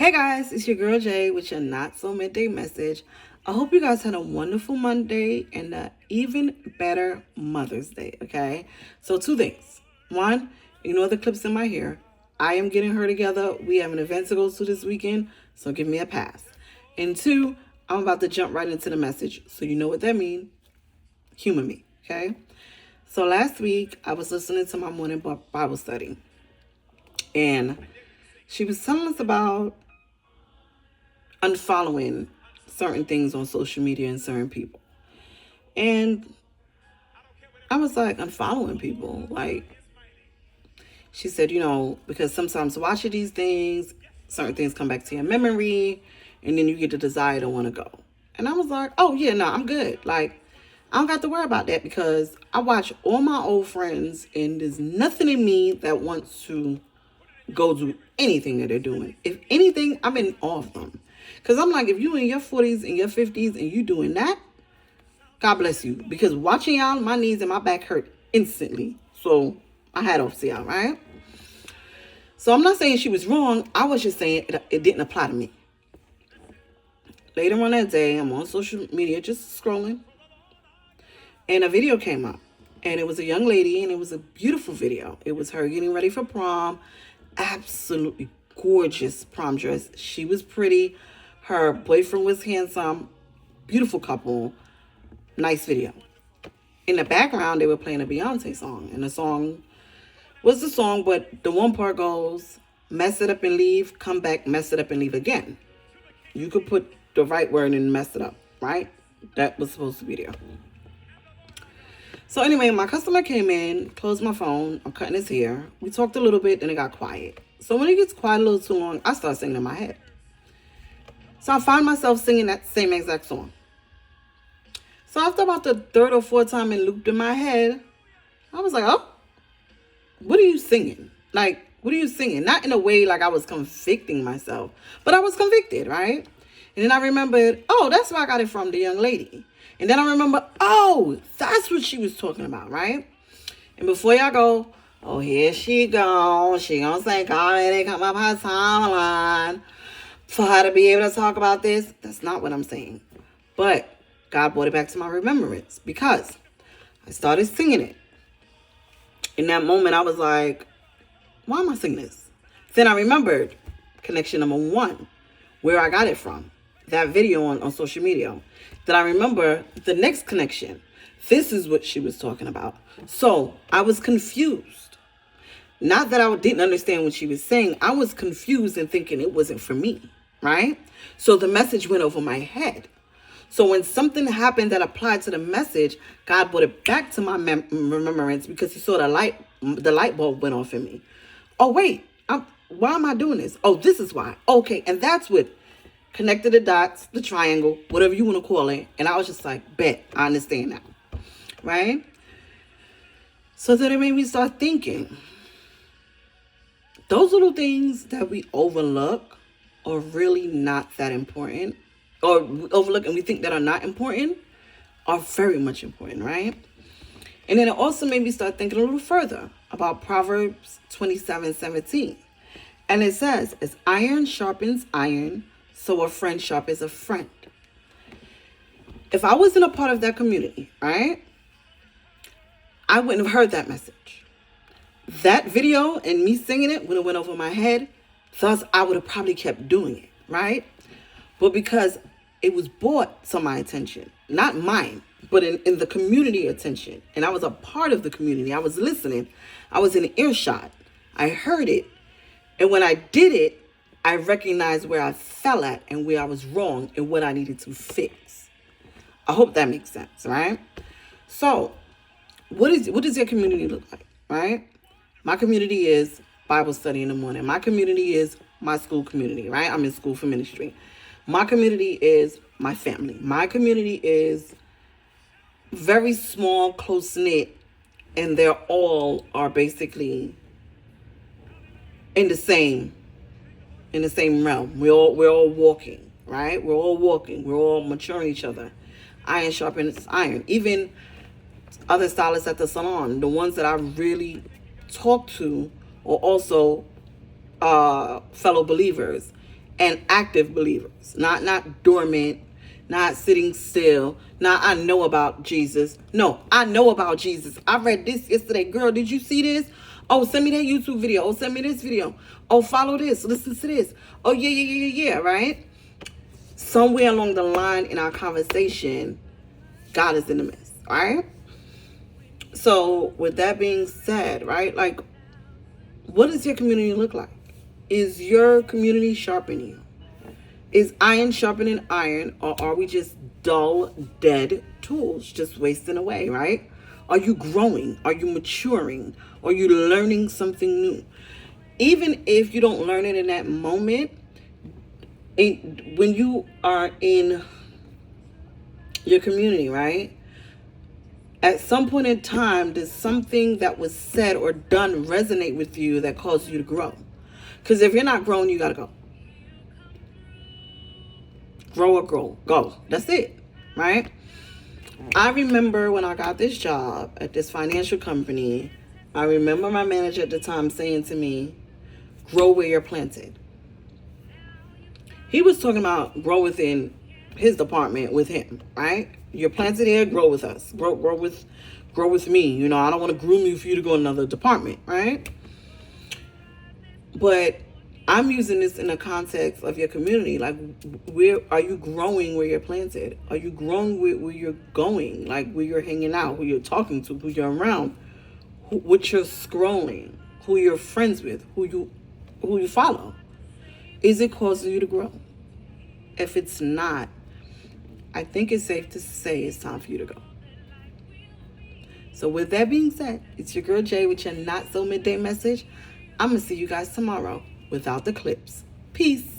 Hey guys, it's your girl Jay with your Not So Midday message. I hope you guys had a wonderful Monday and an even better Mother's Day, okay? So, two things. One, ignore the clips in my hair. I am getting her together. We have an event to go to this weekend, so give me a pass. And two, I'm about to jump right into the message, so you know what that means. Humor me, okay? So, last week, I was listening to my morning Bible study, and she was telling us about unfollowing certain things on social media and certain people. And I was like, unfollowing people. Like, she said, because sometimes watching these things, certain things come back to your memory, and then you get the desire to want to go. And I was like, oh, yeah, no, I'm good. Like, I don't got to worry about that because I watch all my old friends, and there's nothing in me that wants to go do anything that they're doing. If anything, I'm in awe of them. Because I'm like, if you in your 40s and your 50s and you doing that, God bless you. Because watching y'all, my knees and my back hurt instantly. So I had off to y'all, right? So I'm not saying she was wrong. I was just saying it didn't apply to me. Later on that day, I'm on social media just scrolling. And a video came up. And it was a young lady, and it was a beautiful video. It was her getting ready for prom. Absolutely gorgeous prom dress. She was pretty. Her boyfriend was handsome. Beautiful couple. Nice video. In the background, they were playing a Beyonce song. And the song was the song, but the one part goes, mess it up and leave, come back, mess it up and leave again. You could put the right word and mess it up, right? That was supposed to be there. So anyway, my customer came in, closed my phone. I'm cutting his hair. We talked a little bit, then it got quiet. So when it gets quiet a little too long, I start singing in my head. So I find myself singing that same exact song. So after about the third or fourth time it looped in my head, I was like, oh, what are you singing? Like, what are you singing? Not in a way like I was convicting myself, but I was convicted, right? And then I remembered, oh, that's where I got it from, the young lady. And then I remember, oh, that's what she was talking about, right? And before y'all go, oh, here she goes. She gonna say, God, it ain't come up her timeline for her to be able to talk about this. That's not what I'm saying. But God brought it back to my remembrance because I started singing it. In that moment, I was like, why am I singing this? Then I remembered connection number one, where I got it from. That video on social media. Then I remember the next connection. This is what she was talking about. So I was confused. Not that I didn't understand what she was saying. I was confused and thinking it wasn't for me, right? So the message went over my head. So when something happened that applied to the message, God brought it back to my remembrance because he saw the light bulb went off in me. Oh, wait, why am I doing this? Oh, this is why. Okay, and that's what connected the dots, the triangle, whatever you want to call it. And I was just like, bet, I understand now, right? So then it made me start thinking, those little things that we overlook are really not that important, or we overlook and we think that are not important are very much important, right? And then it also made me start thinking a little further about Proverbs 27:17. And it says, as iron sharpens iron, so a friend sharpens a friend. If I wasn't a part of that community, right, I wouldn't have heard that message. That video and me singing it when it went over my head, thus I would have probably kept doing it, right? But because it was brought to my attention, not mine, but in the community attention, and I was a part of the community, I was listening, I was in earshot, I heard it, and when I did it, I recognized where I fell at and where I was wrong and what I needed to fix. I hope that makes sense, right? So, what does your community look like, right? My community is Bible study in the morning. My community is my school community, right? I'm in school for ministry. My community is my family. My community is very small, close-knit, and they're all are basically in the same realm. We're all walking, right? We're all walking. We're all maturing each other. Iron sharpens iron. Even other stylists at the salon, the ones that I really talk to are also fellow believers. and active believers, not dormant, not sitting still. Now I know about Jesus. No, I know about Jesus. I read this yesterday. Girl, did you see this? Oh, send me that YouTube video. Oh, send me this video. Oh, follow this. Listen to this. Oh, yeah, right? Somewhere along the line in our conversation, God is in the midst, all right? So with that being said, right, like, what does your community look like? Is your community sharpening you? Is iron sharpening iron, or are we just dull, dead tools just wasting away, right? Are you growing? Are you maturing? Are you learning something new? Even if you don't learn it in that moment, when you are in your community, right? At some point in time, does something that was said or done resonate with you that caused you to grow? Because if you're not growing, you got to go. Grow or go. That's it, right? I remember when I got this job at this financial company, I remember my manager at the time saying to me, grow where you're planted. He was talking about grow within his department with him, right? You're planted here, grow with us. Grow with me. You know, I don't want to groom you for you to go another department, right? But I'm using this in the context of your community. Like, where are you growing where you're planted? Are you growing where you're going? Like, where you're hanging out, who you're talking to, who you're around, what you're scrolling, who you're friends with, who you follow. Is it causing you to grow? If it's not, I think it's safe to say it's time for you to go. So with that being said, it's your girl Jay with your Not So Midday message. I'm going to see you guys tomorrow without the clips. Peace.